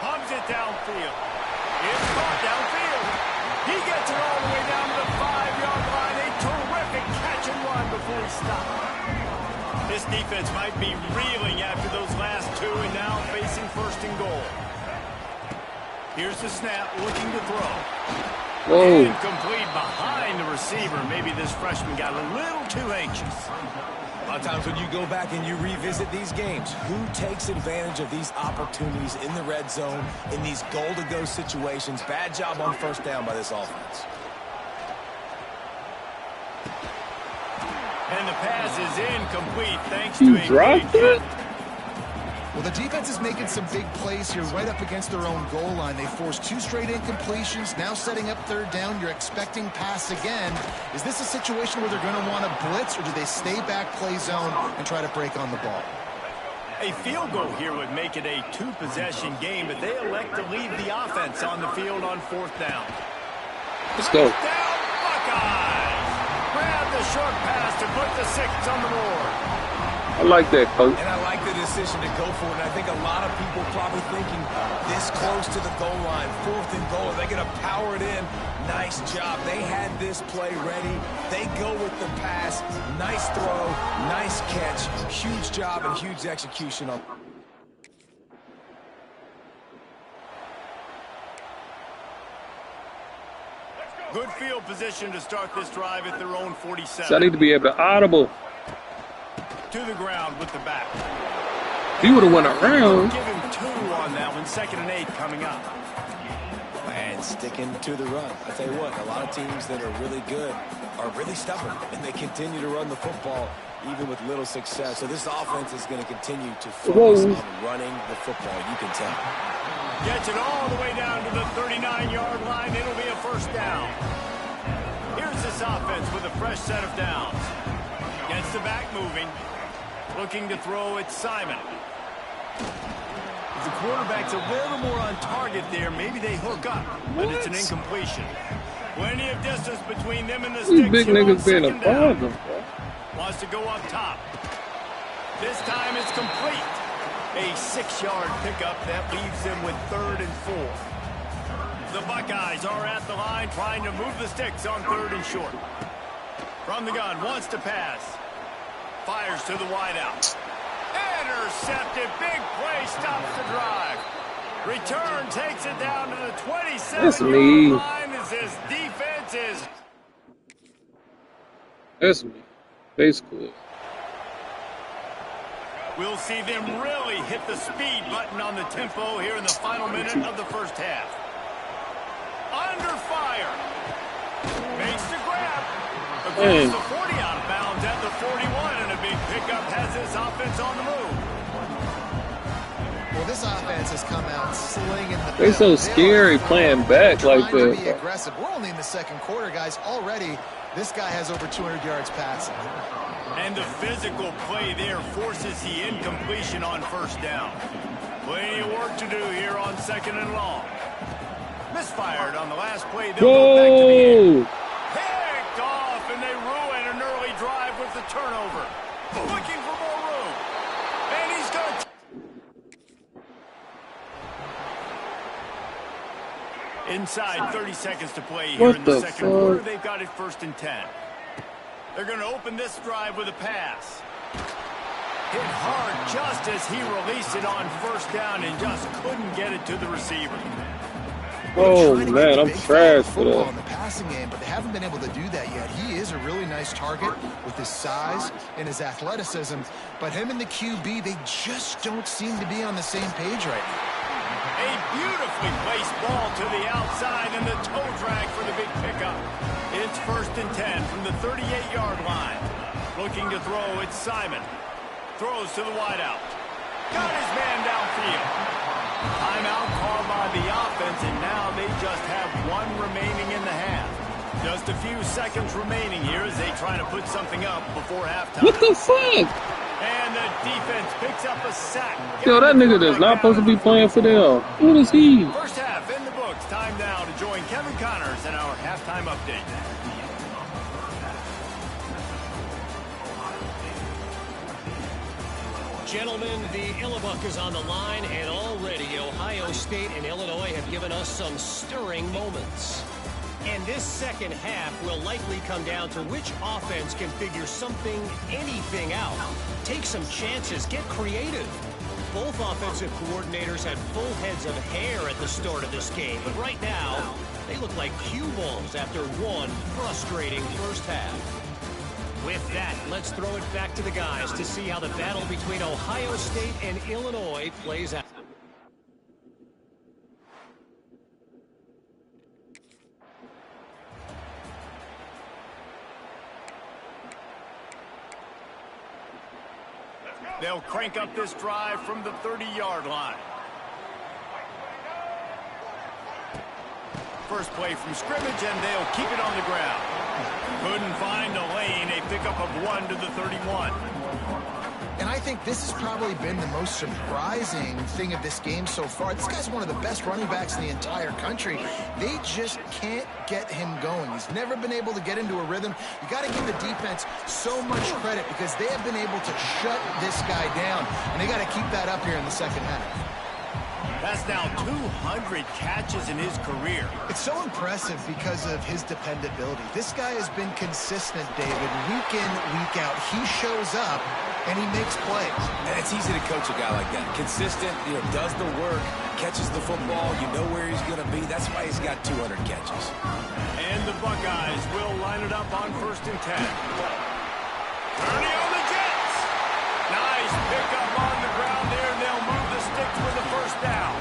Hubs it downfield. It's caught downfield. He gets it all the way down to the 5-yard line. A terrific catch and run before he stopped. This defense might be reeling after those last two, and now facing first and goal. Here's the snap, looking to throw. Whoa. Incomplete behind the receiver. Maybe this freshman got a little too anxious. A lot of times when you go back and you revisit these games, who takes advantage of these opportunities in the red zone, in these goal-to-go situations? Bad job on first down by this offense. And the pass is incomplete thanks You to a dropped it? Well, the defense is making some big plays here right up against their own goal line. They forced 2 straight incompletions, now setting up 3rd down. You're expecting pass again. Is this a situation where they're going to want to blitz, or do they stay back, play zone, and try to break on the ball? A field goal here would make it a 2-possession game, but they elect to leave the offense on the field on 4th down. Let's go. Down, Buckeyes! Grab the short pass to put the 6 on the board. I like that, coach. And I like the decision to go for it. And I think a lot of people probably thinking this close to the goal line, 4th and goal, are they going to power it in? Nice job. They had this play ready. They go with the pass. Nice throw, nice catch. Huge job and huge execution on. Good field position to start this drive at their own 47. So I need to be able to audible. To the ground with the back. He would have went around. Give him 2 on that one. 2nd and 8 coming up. And sticking to the run. I tell you what, a lot of teams that are really good are really stubborn, and they continue to run the football even with little success. So this offense is going to continue to focus on running the football. You can tell. Gets it all the way down to the 39-yard line. It'll be a 1st down. Here's this offense with a fresh set of downs. Gets the back moving. Looking to throw it, Simon. If the quarterback's a little more on target there, maybe they hook up, but it's an incompletion. Plenty of distance between them and the sticks. These big niggas being a bother. Wants to go up top. This time it's complete. A 6-yard pickup that leaves them with 3rd and 4. The Buckeyes are at the line trying to move the sticks on 3rd and short. From the gun, wants to pass. Fires to the wideout. Intercepted. Big play. Stops the drive. Return takes it down to the 27-yard line as this defense is. That's me. Basically. We'll see them really hit the speed button on the tempo here in the final minute of the 1st half. Under fire. Makes the grab. Across the 40, out of bounds at the 41, and a big pickup has this offense on the move. Well, this offense has come out slinging the They're so scary playing back like that. that. Aggressive. We're only in the 2nd quarter, guys. Already, this guy has over 200 yards passing. And the physical play there forces the incompletion on 1st down. Plenty of work to do here on 2nd and long. Misfired on the last play. They'll go back to the end. Picked off, and they ruin an early drive with the turnover. Looking for more room. And he's going to... Inside 30 seconds to play here in the 2nd quarter. They've got it 1st and 10. They're going to open this drive with a pass. Hit hard just as he released it on 1st down and just couldn't get it to the receiver. Oh, man, I'm trash for that. In the passing game, but they haven't been able to do that yet. He is a really nice target with his size and his athleticism, but him and the QB, they just don't seem to be on the same page right now. A beautifully placed ball to the outside and the toe drag for the big pickup. It's 1st and 10 from the 38-yard line. Looking to throw, it's Simon. Throws to the wideout. Got his man downfield. Timeout called by the offense, and now they just have 1 remaining in the half. Just a few seconds remaining here as they try to put something up before halftime. What the fuck? And the defense picks up a sack. Yo, that nigga is not supposed to be playing for them. Who is he? 1st half in the books. Time now to join Kevin Connors in our halftime update. Gentlemen, the Illinois is on the line, and already Ohio State and Illinois have given us some stirring moments. And this 2nd half will likely come down to which offense can figure something, anything out. Take some chances, get creative. Both offensive coordinators had full heads of hair at the start of this game, but right now, they look like cue balls after one frustrating 1st half. With that, let's throw it back to the guys to see how the battle between Ohio State and Illinois plays out. They'll crank up this drive from the 30-yard line. First play from scrimmage, and they'll keep it on the ground. Couldn't find a lane. A pickup of 1 to the 31. And I think this has probably been the most surprising thing of this game so far. This guy's one of the best running backs in the entire country. They just can't get him going. He's never been able to get into a rhythm. You got to give the defense so much credit because they have been able to shut this guy down, and they got to keep that up here in the second half. That's now 200 catches in his career. It's so impressive because of his dependability. This guy has been consistent, David, week in, week out. He shows up, and he makes plays. And it's easy to coach a guy like that. Consistent, does the work, catches the football, you know where he's going to be. That's why he's got 200 catches. And the Buckeyes will line it up on 1st and 10. Ernie on the Jets. Nice pickup on the ground there, and they'll move the sticks with a first down.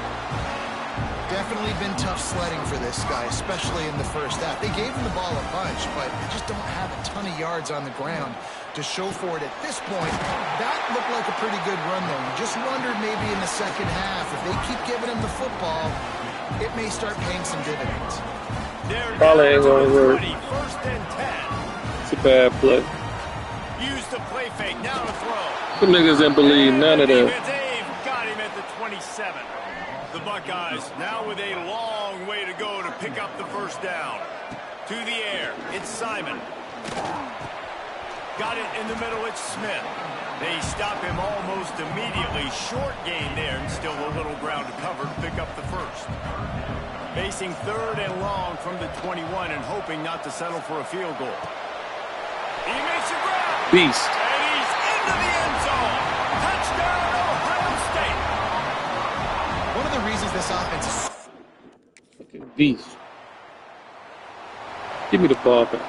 Definitely been tough sledding for this guy, especially in the first half. They gave him the ball a bunch, but they just don't have a ton of yards on the ground to show for it at this point. That looked like a pretty good run, though. You just wondered maybe in the second half, if they keep giving him the football, it may start paying some dividends. Probably ain't gonna work. 1st and 10. It's a bad play. Use the play fake, now to throw. The niggas didn't believe none of that. Dave got him at the 27. The Buckeyes now with a long way to go to pick up the first down. To the air, it's Simon. Got it in the middle, it's Smith. They stop him almost immediately. Short gain there, and still a little ground to cover to pick up the first. Facing 3rd and long from the 21 and hoping not to settle for a field goal. He makes a grab. Beast. And he's into the end zone. Touchdown, Ohio State. One of the reasons this offense is Fucking beast. Give me the ball back.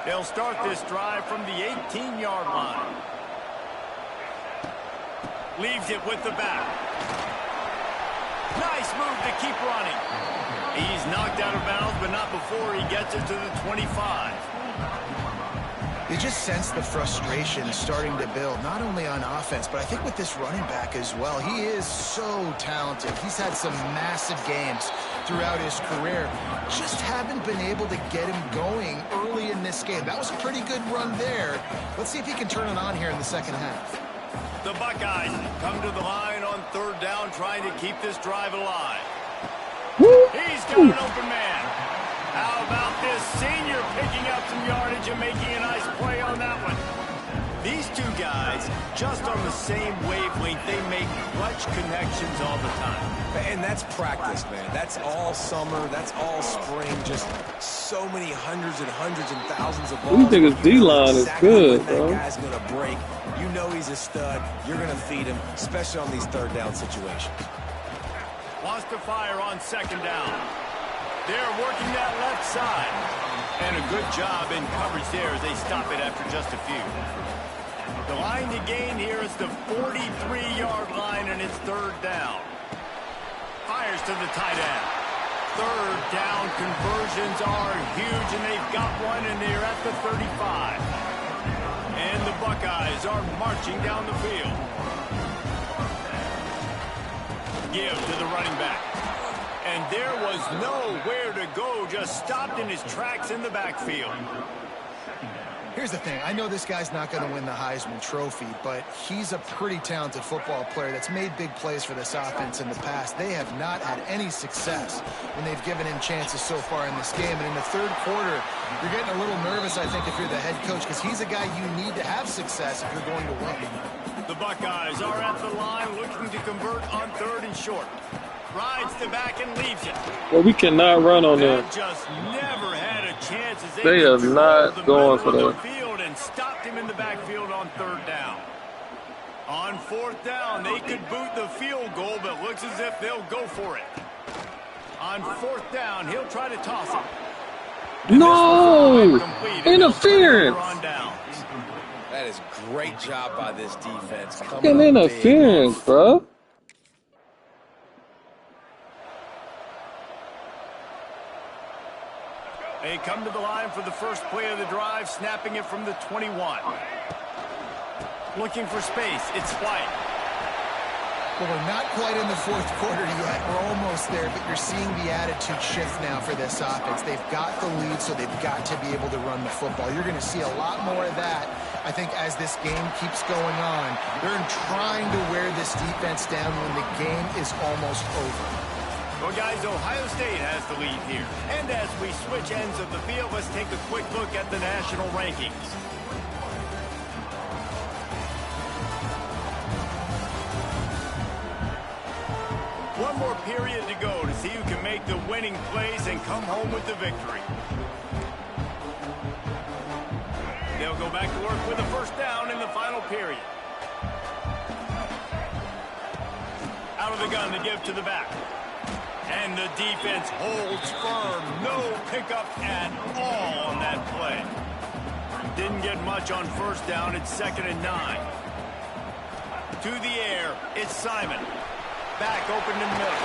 They'll start this drive from the 18-yard line. Leaves it with the back. Nice move to keep running. He's knocked out of bounds, but not before he gets it to the 25. You just sense the frustration starting to build, not only on offense, but I think with this running back as well. He is so talented. He's had some massive games throughout his career. Just haven't been able to get him going early in this game. That was a pretty good run there. Let's see if he can turn it on here in the second half. The Buckeyes come to the line on 3rd down, trying to keep this drive alive. He's got an open man. How about this senior picking up some yardage and making a nice play on that one? These two guys, just on the same wavelength, they make clutch connections all the time. And that's practice, man. That's all summer. That's all spring. Just so many hundreds and thousands of balls. These niggas D-line is good, bro. bro. That guy's going to break. You know he's a stud. You're going to feed him, especially on these 3rd down situations. Wants to fire on 2nd down. They're working that left side. And a good job in coverage there as they stop it after just a few. The line to gain here is the 43-yard line, and it's 3rd down. Fires to the tight end. 3rd down conversions are huge, and they've got one, and they're at the 35. And the Buckeyes are marching down the field. Give to the running back. And there was nowhere to go, just stopped in his tracks in the backfield. Here's the thing. I know this guy's not going to win the Heisman Trophy, but he's a pretty talented football player that's made big plays for this offense in the past. They have not had any success when they've given him chances so far in this game. And in the 3rd quarter, you're getting a little nervous, I think, if you're the head coach, because he's a guy you need to have success if you're going to win. The Buckeyes are at the line looking to convert on 3rd and short. Rides the back and leaves it. Well, we cannot run on them. Just never had a chance as They are not going for that. Field and stopped him in the backfield on 3rd down. On 4th down, they could boot the field goal, but looks as if they'll go for it. On 4th down, he'll try to toss it. No! Interference! That is great job by this defense. Fucking interference, bro. A They come to the line for the first play of the drive, snapping it from the 21. Looking for space. It's White. Well, we're not quite in the fourth quarter yet. We're almost there, but you're seeing the attitude shift now for this offense. They've got the lead, so they've got to be able to run the football. You're going to see a lot more of that, I think, as this game keeps going on. They're trying to wear this defense down when the game is almost over. Well, guys, Ohio State has the lead here. And as we switch ends of the field, let's take a quick look at the national rankings. One more period to go to see who can make the winning plays and come home with the victory. They'll go back to work with a first down in the final period. Out of the gun to give to the back. And the defense holds firm. No pickup at all on that play. Didn't get much on first down. It's 2nd and 9. To the air, it's Simon. Back open in the middle.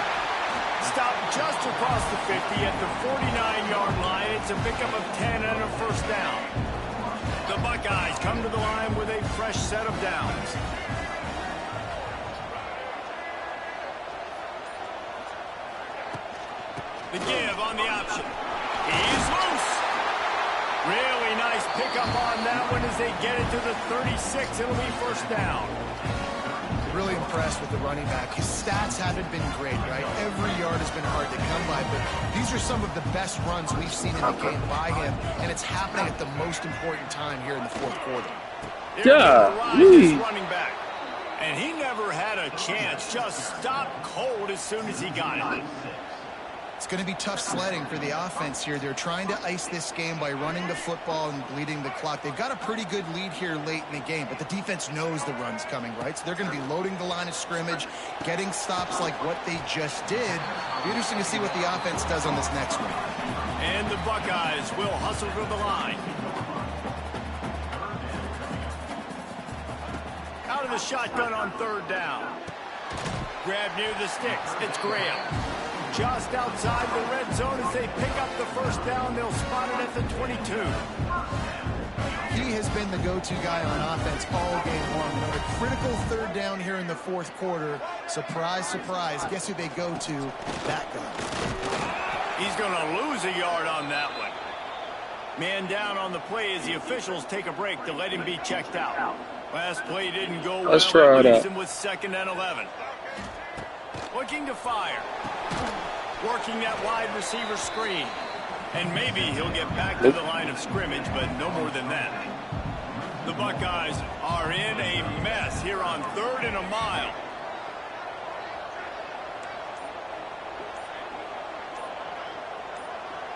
Stop just across the 50 at the 49-yard line. It's a pickup of 10 and a first down. The Buckeyes come to the line with a fresh set of downs. The give on the option. He's loose. Really nice pickup on that one as they get it to the 36. It'll be first down. Really impressed with the running back. His stats haven't been great, right? Every yard has been hard to come by, but these are some of the best runs we've seen in the game by him, and it's happening at the most important time here in the fourth quarter. Yeah, running back. And he never had a chance. Just stopped cold as soon as he got it. It's going to be tough sledding for the offense here. They're trying to ice this game by running the football and bleeding the clock. They've got a pretty good lead here late in the game, but the defense knows the run's coming, right? So they're going to be loading the line of scrimmage, getting stops like what they just did. It'll be interesting to see what the offense does on this next one. And the Buckeyes will hustle to the line. Out of the shotgun on third down. Grab near the sticks. It's Graham. Just outside the red zone as they pick up the first down. They'll spot it at the 22. He has been the go-to guy on offense all game long. You know, the critical third down here in the fourth quarter. Surprise, surprise. Guess who they go to? That guy. He's going to lose a yard on that one. Man down on the play as the officials take a break to let him be checked out. Last play didn't go well. Let's try it out. Him with 2nd and 11. Looking to fire. Working that wide receiver screen. And maybe he'll get back to the line of scrimmage, but no more than that. The Buckeyes are in a mess here on 3rd and a mile.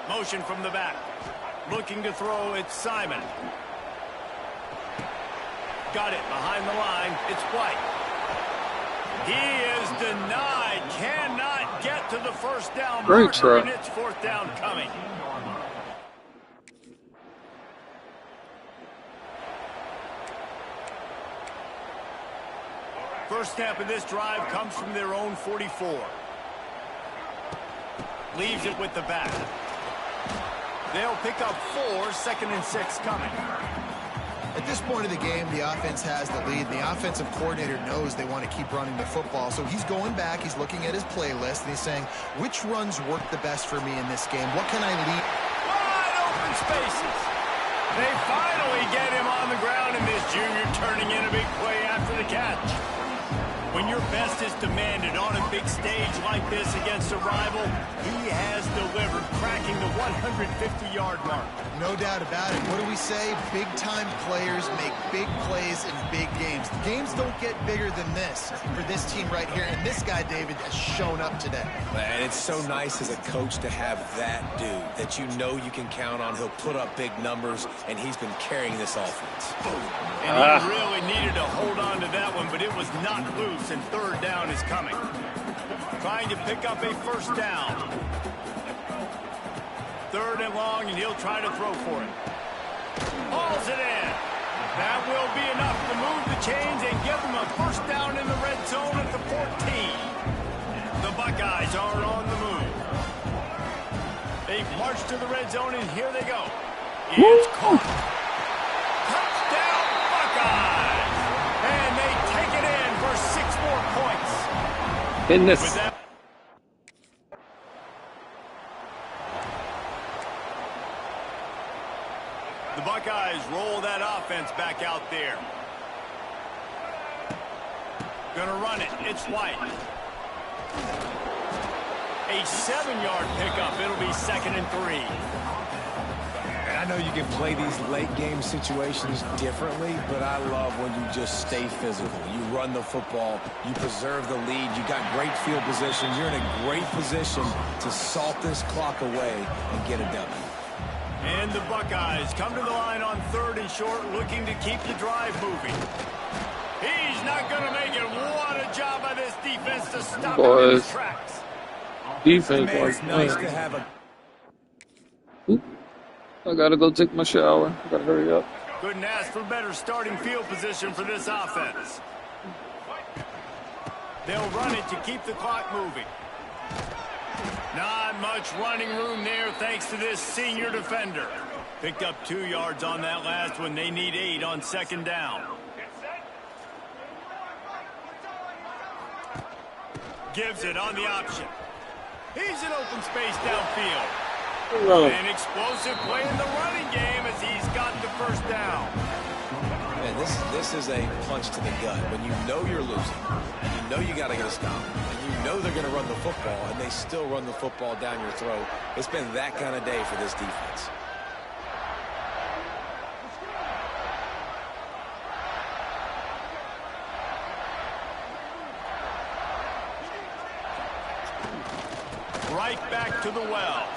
Motion from the back. Looking to throw, it's Simon. Got it behind the line. It's White. He is denied. Cannot get to the first down marker, and it's 4th down coming. First snap of this drive comes from their own 44. Leaves it with the back. They'll pick up 4, 2nd and 6 coming. At this point of the game, the offense has the lead. The offensive coordinator knows they want to keep running the football. So he's going back, he's looking at his playlist, and he's saying, which runs work the best for me in this game? What can I lead? Wide open spaces. They finally get him on the ground, and this junior turning in a big play after the catch. When your best is demanded on a big stage like this against a rival, he has delivered, cracking the 150-yard mark. No doubt about it. What do we say? Big-time players make big plays in big games. The games don't get bigger than this for this team right here, and this guy, David, has shown up today. And it's so nice as a coach to have that dude that you know you can count on. He'll put up big numbers, and he's been carrying this offense. And he really needed to hold on to that one, but it was not loose, and 3rd down is coming. Trying to pick up a first down. 3rd and long, and he'll try to throw for it. Hauls it in. That will be enough to move the chains and give them a first down in the red zone at the 14. The Buckeyes are on the move. They They've marched to the red zone, and here they go. It's caught. Touchdown, Buckeyes! And they take it in for 6 more points. Goodness. With that, the Buckeyes roll that offense back out there. Gonna run it. It's White. A 7-yard pickup. It'll be 2nd and 3. And I know you can play these late game situations differently, but I love when you just stay physical. You run the football, you preserve the lead, you got great field position, you're in a great position to salt this clock away and get a W. And the Buckeyes come to the line on 3rd and short, looking to keep the drive moving. He's not going to make it. What a job by this defense to stop him in his tracks. Defense Man, was it's nice to have a... Oop. I gotta go take my shower. I gotta hurry up. Couldn't ask for better starting field position for this offense. They'll run it to keep the clock moving. Not much running room there thanks to this senior defender. Picked up 2 yards on that last one. They need 8 on 2nd down. Gives it on the option. He's in open space downfield. An explosive play in the running game as he's got the 1st down. Man, this is a punch to the gut. When you know you're losing, and you know you got to get a stop, and you know they're going to run the football, and they still run the football down your throat. It's been that kind of day for this defense. Right back to the well.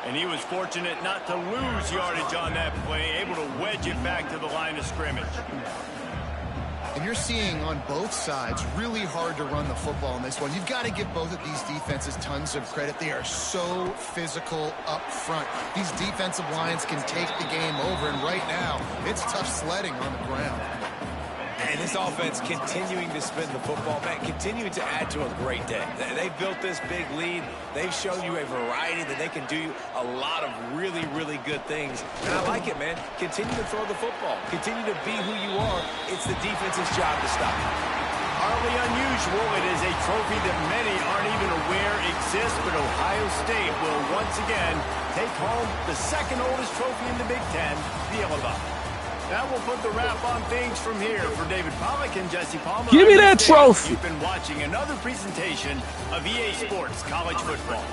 And he was fortunate not to lose yardage on that play, able to wedge it back to the line of scrimmage. And you're seeing on both sides really hard to run the football in this one. You've got to give both of these defenses tons of credit. They are so physical up front. These defensive lines can take the game over, and right now, it's tough sledding on the ground. And this offense continuing to spin the football, man, continuing to add to a great day. They've built this big lead. They've shown you a variety that they can do a lot of really, really good things. And I like it, man. Continue to throw the football. Continue to be who you are. It's the defense's job to stop you. Hardly unusual. It is a trophy that many aren't even aware exists, but Ohio State will once again take home the 2nd oldest trophy in the Big Ten, the Yellow Ball. That will put the wrap on things from here. For David Pollack and Jesse Palmer, Give me that trophy. You've been watching another presentation of EA Sports College Football.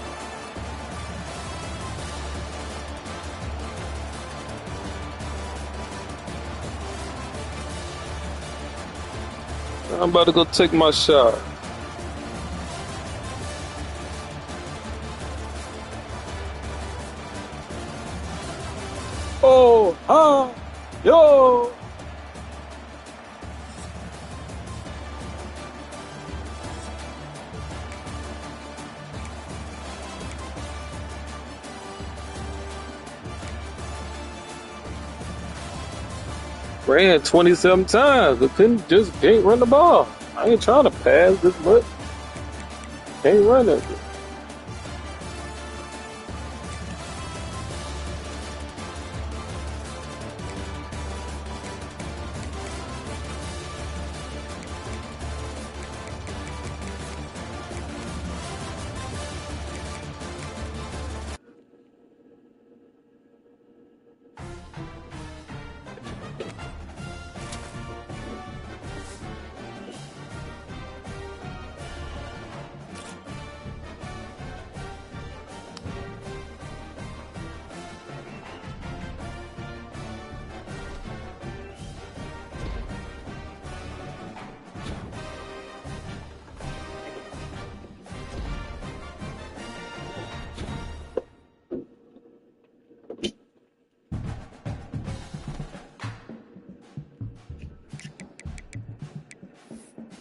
I'm about to go take my shower. Oh, ah, yo. Ran 27 times, but can't run the ball. I ain't trying to pass this much. Can't run it.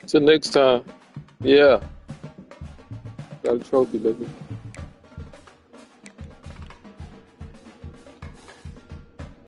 Till next time. Yeah. Got a trophy, baby.